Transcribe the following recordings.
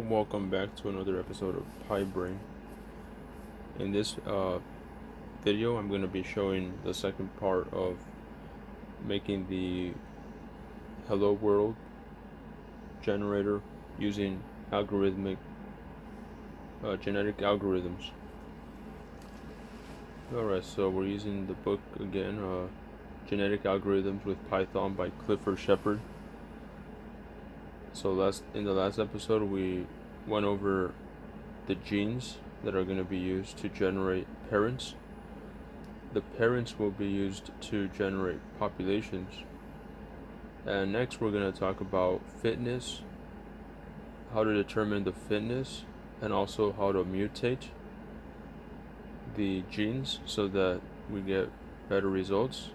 Welcome back to another episode of Pi Brain. In this video, I'm going to be showing the second part of making the Hello World generator using algorithmic genetic algorithms. Alright, so we're using the book again, Genetic Algorithms with Python by Clifford Shepard. So in the last episode we went over the genes that are going to be used to generate parents. The parents will be used to generate populations. And next we're going to talk about fitness, how to determine the fitness, and also how to mutate the genes so that we get better results.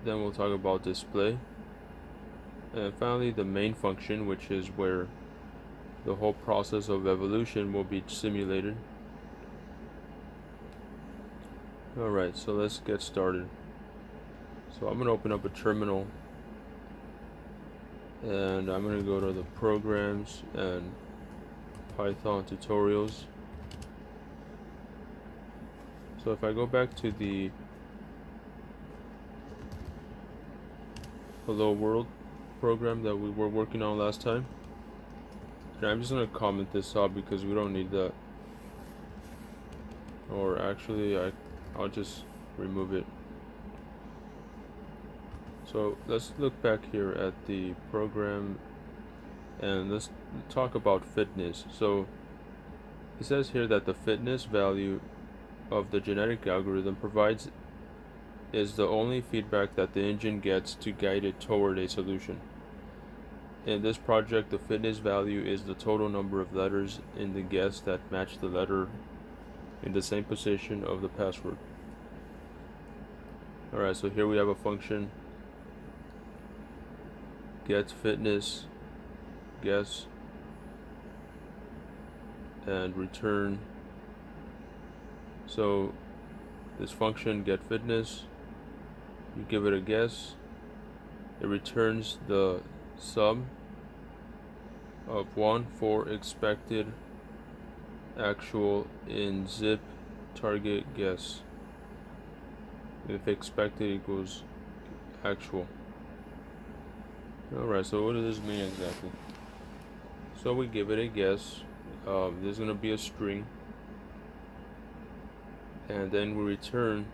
Then we'll talk about display. And finally, the main function, which is where the whole process of evolution will be simulated. Alright, so let's get started. So I'm going to open up a terminal and I'm going to go to the programs and Python tutorials. So if I go back to the Hello World program that we were working on last time, and I'm just going to comment this out because we don't need that. Or actually, I'll just remove it. So let's look back here at the program and let's talk about fitness. So it says here that the fitness value of the genetic algorithm provides is the only feedback that the engine gets to guide it toward a solution. In this project, the fitness value is the total number of letters in the guess that match the letter in the same position of the password. Alright, so here we have a function get fitness, guess, and return. So this function get fitness, you give it a guess, it returns the sum of 1 for expected actual in zip target guess if expected equals actual. Alright, so what does this mean exactly? So we give it a guess. There's going to be a string, and then we return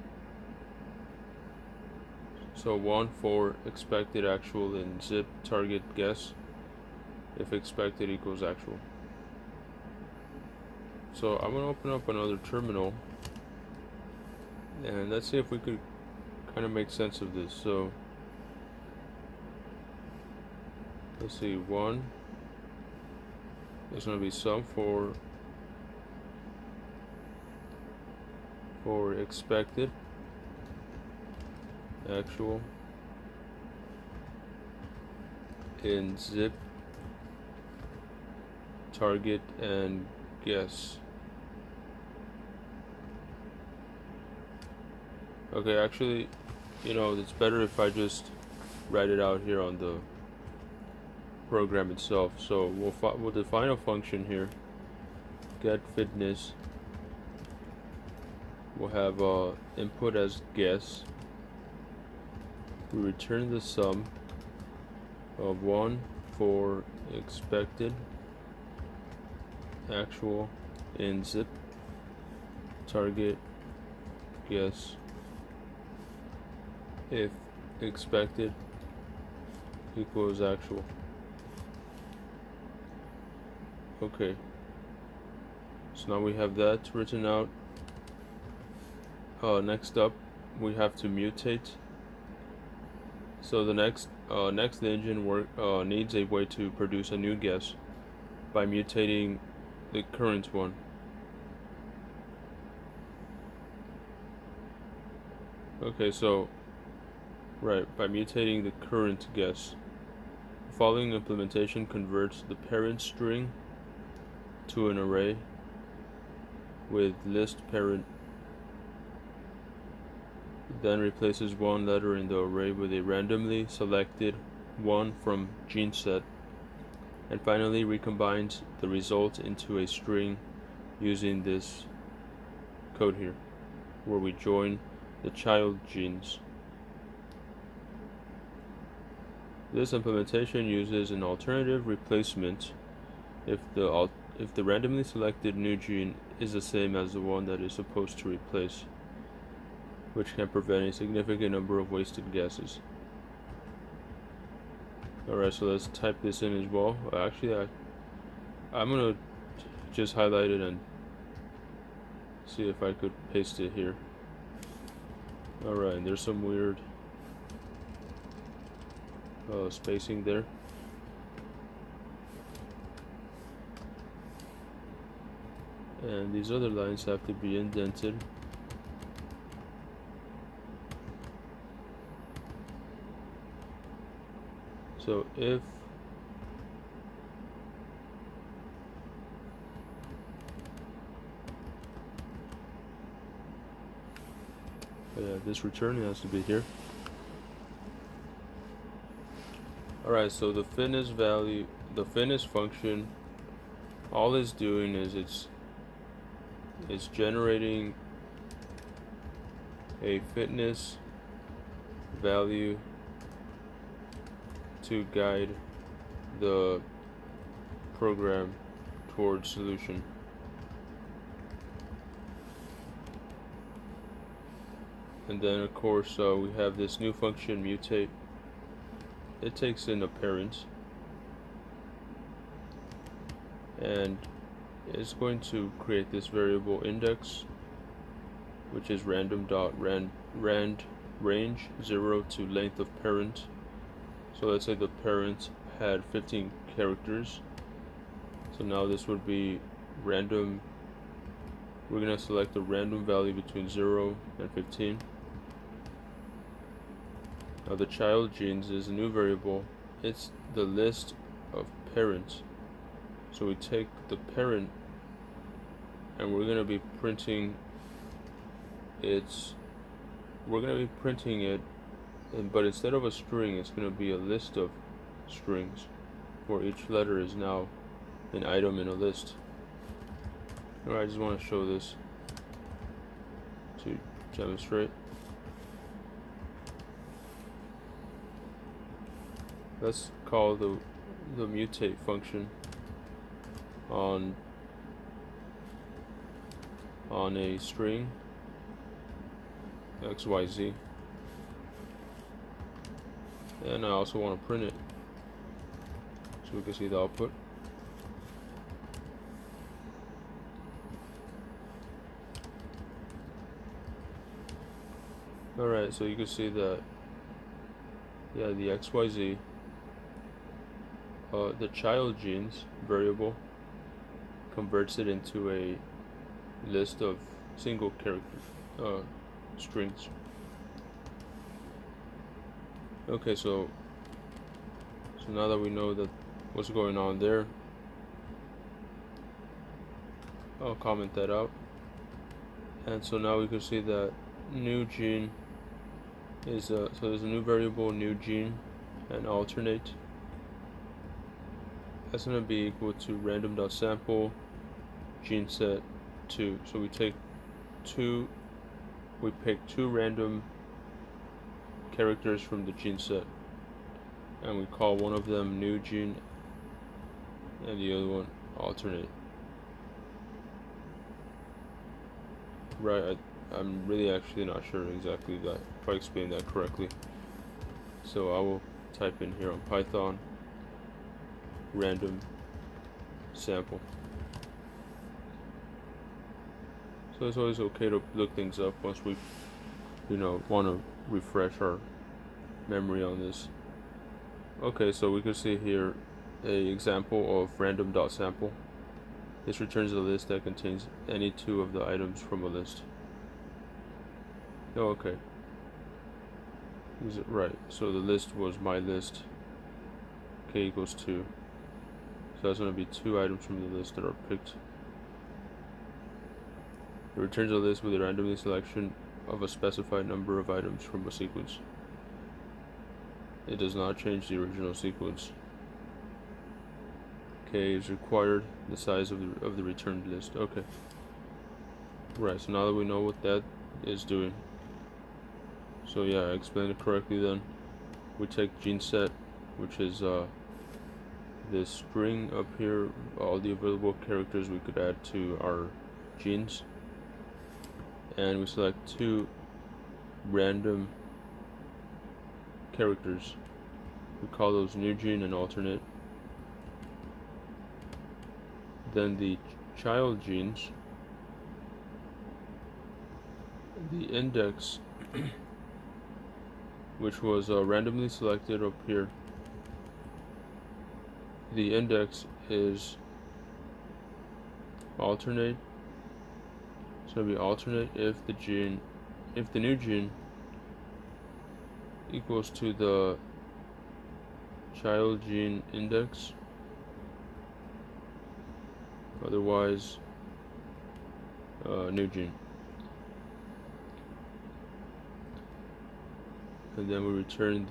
1 for expected actual in zip target guess if expected equals actual. So I'm going to open up another terminal and let's see if we could kind of make sense of this. So let's see, 1 is going to be sum for expected actual in zip target and guess. Okay, actually, it's better if I just write it out here on the program itself. So we'll define a function here, get fitness. We'll have input as guess. We return the sum of 1 for expected actual in zip target guess if expected equals actual. Okay, so now we have that written out. Next up, we have to mutate. So the next the engine needs a way to produce a new guess by mutating the current one. Okay, so by mutating the current guess. The following implementation converts the parent string to an array with list parent, then replaces one letter in the array with a randomly selected one from gene set and finally recombines the result into a string using this code here, where we join the child genes. This implementation uses an alternative replacement if the randomly selected new gene is the same as the one that is supposed to replace, which can prevent a significant number of wasted guesses. Alright, so let's type this in as well. Actually, I'm gonna just highlight it and see if I could paste it here. Alright, and there's some weird spacing there. And these other lines have to be indented. So if this return has to be here. Alright, so the fitness value, the fitness function, all it's doing is it's generating a fitness value to guide the program towards solution. And then of course we have this new function mutate. It takes in a parent and it's going to create this variable index, which is rand range 0 to length of parent. So let's say the parent had 15 characters. So now this would be random. We're going to select a random value between 0 and 15. Now the child genes is a new variable. It's the list of parents. So we take the parent and we're going to be printing it, but instead of a string, it's going to be a list of strings, where each letter is now an item in a list. Alright, I just want to show this to demonstrate. Let's call the mutate function on a string XYZ, and I also want to print it so we can see the output. Alright, so you can see that the XYZ, the child genes variable converts it into a list of single character strings. Okay, so now that we know that what's going on there, I'll comment that out. And so now we can see that new gene is so there's a new variable new gene, and alternate. That's going to be equal to random.sample gene set 2. So we pick two random characters from the gene set, and we call one of them new gene and the other one alternate. Right, I'm really actually not sure exactly that if I explained that correctly. So I will type in here on Python random sample. So it's always okay to look things up once we want to refresh our memory on this. Okay, so we can see here a example of random.sample. This returns a list that contains any two of the items from a list. Oh, okay. Is it right? So the list was my list. K equals 2. So that's going to be 2 items from the list that are picked. It returns a list with a randomly selection of a specified number of items from a sequence. It does not change the original sequence. Okay, is required, the size of the returned list. Okay. Right, so now that we know what that is doing. So yeah, I explained it correctly then. We take gene set, which is this string up here, all the available characters we could add to our genes, and we select two random characters. We call those new gene and alternate. Then the child genes, the index, which was randomly selected up here. The index is alternate. It's going to be alternate if the new gene equals to the child gene index. Otherwise, new gene. And then we return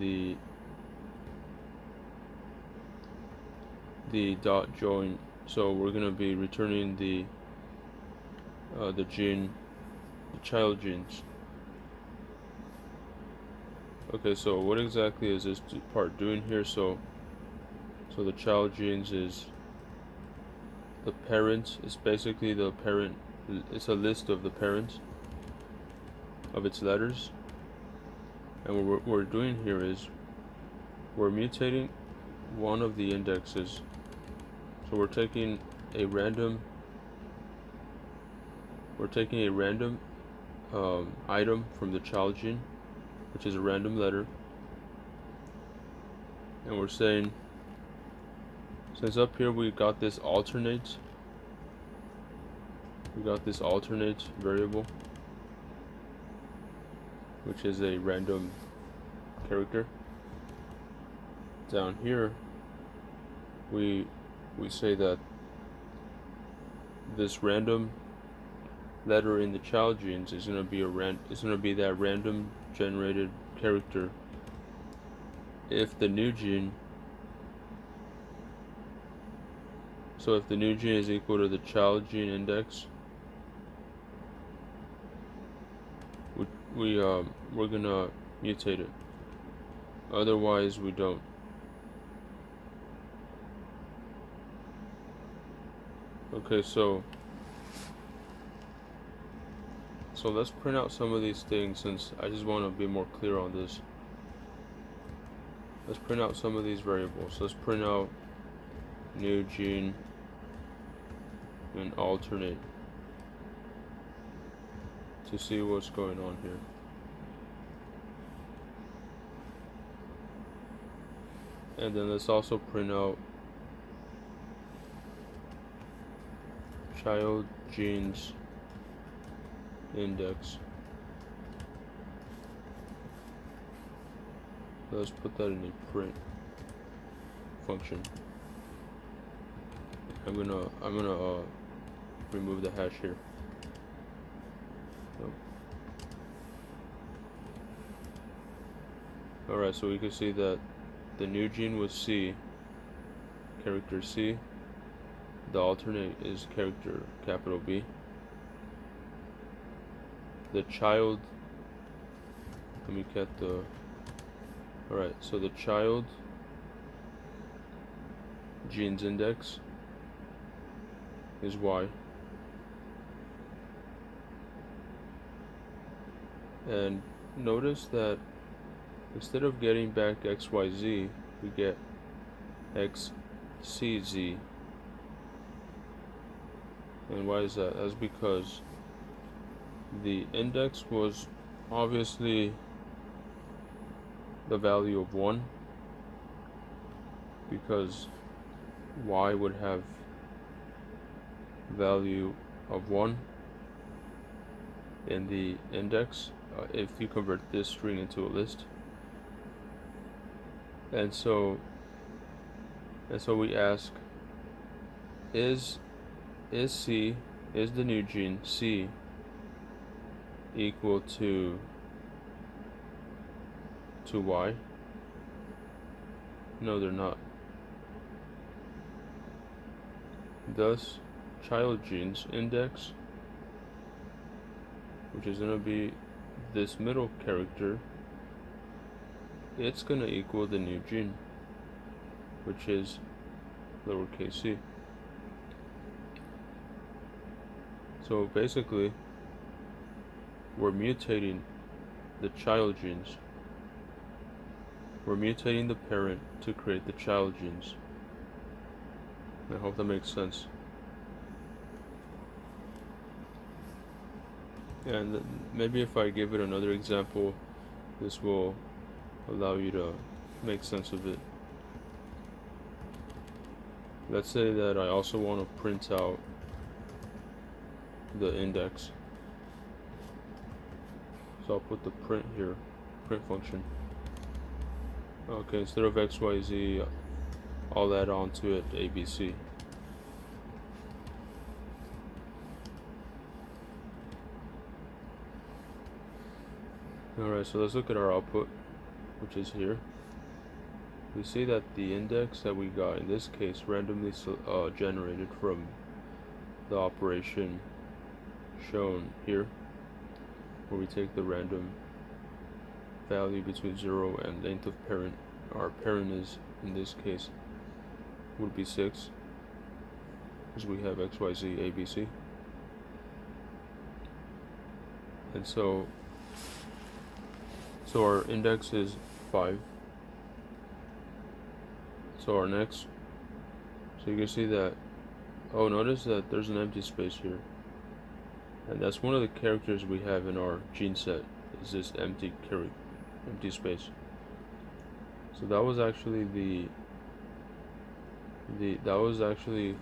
the dot join. So we're going to be returning the gene, the child genes. Okay, so what exactly is this part doing here? So the child genes is the parent. It's basically the parent. It's a list of the parents of its letters. And what we're doing here is we're mutating one of the indexes. So we're taking a random item from the child gene, which is a random letter, and we're saying, since up here we got this alternate variable, which is a random character, down here we say that this random letter in the child genes is going to be that random generated character if the new gene is equal to the child gene index, we're gonna mutate it. Otherwise, we don't. Okay, so let's print out some of these things, since I just want to be more clear on this. Let's print out some of these variables. Let's print out new gene and alternate to see what's going on here. And then let's also print out child genes index. Let's put that in a print function. I'm gonna remove the hash here. Alright, so we can see that the new gene was C, character C. The alternate is character capital B. The child, let me get the, alright, so the child genes index is Y. And notice that instead of getting back XYZ, we get XCZ. And why is that? That's because the index was obviously the value of 1, because Y would have value of 1 in the index if you convert this string into a list. And so we ask, is the new gene C equal to Y? No, they're not. Thus, child genes index, which is going to be this middle character, it's going to equal the new gene, which is lowercase c. So basically, we're mutating the child genes. We're mutating the parent to create the child genes. I hope that makes sense. And maybe if I give it another example, this will allow you to make sense of it. Let's say that I also want to print out the index. So I'll put the print here, print function. Okay, instead of XYZ, I'll add on to it ABC. Alright, so let's look at our output, which is here. We see that the index that we got, in this case, randomly generated from the operation shown here, where we take the random value between 0 and length of parent. Our parent is, in this case, would be 6, because we have XYZ ABC. And so our index is 5. So our next, so you can see that, oh, notice that there's an empty space here. And that's one of the characters we have in our gene set, is this empty space. So that was actually that was actually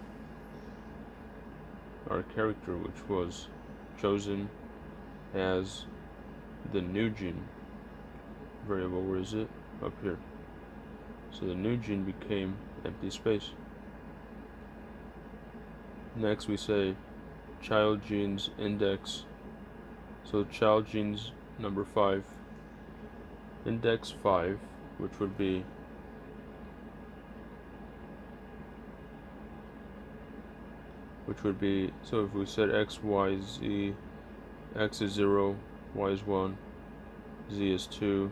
our character, which was chosen as the new gene variable. Where is it? Up here. So the new gene became empty space. Next we say child genes index. So child genes number 5, index 5, which would be so if we said X, Y, Z, X is 0, Y is 1, Z is 2,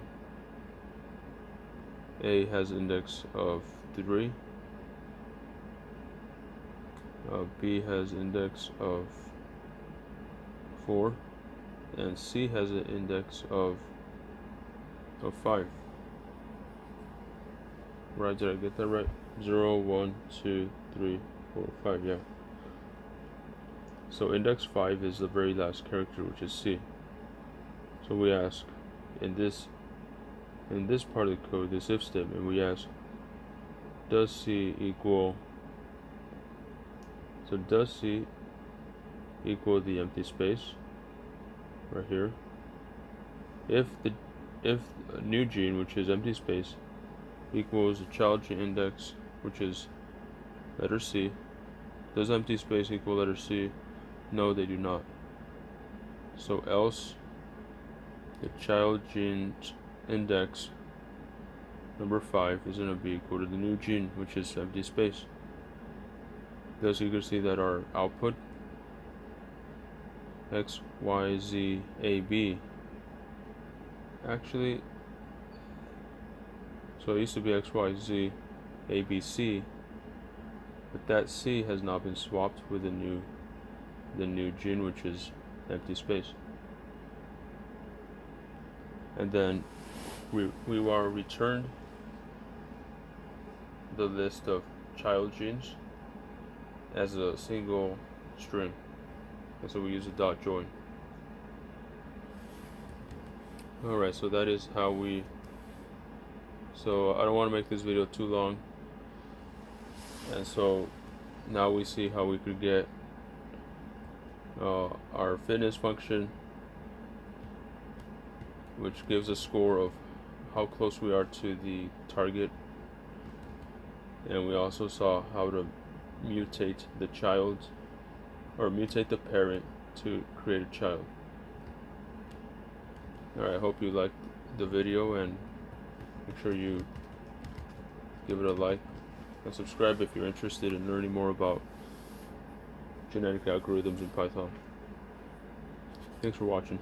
A has index of 3, B has index of 4, and C has an index of 5. Right, did I get that right? 0, 1, 2, 3, 4, 5, yeah. So index 5 is the very last character, which is C. So we ask, in this part of the code, this if statement, we ask, does C equal, so does C equal the empty space right here? If a new gene, which is empty space, equals the child gene index, which is letter C, does empty space equal letter C? No, they do not. So else the child gene index number 5 is going to be equal to the new gene, which is empty space. Thus you can see that our output X, Y, Z, A, B actually, so it used to be X, Y, Z, A, B, C, but that C has now been swapped with the new gene, which is empty space. And then we are returned the list of child genes as a single string, and so we use a dot join. Alright, so that is how we, so I don't want to make this video too long, and so now we see how we could get our fitness function, which gives a score of how close we are to the target, and we also saw how to mutate the child, or mutate the parent to create a child. Alright, I hope you liked the video, and make sure you give it a like and subscribe if you're interested in learning more about genetic algorithms in Python. Thanks for watching.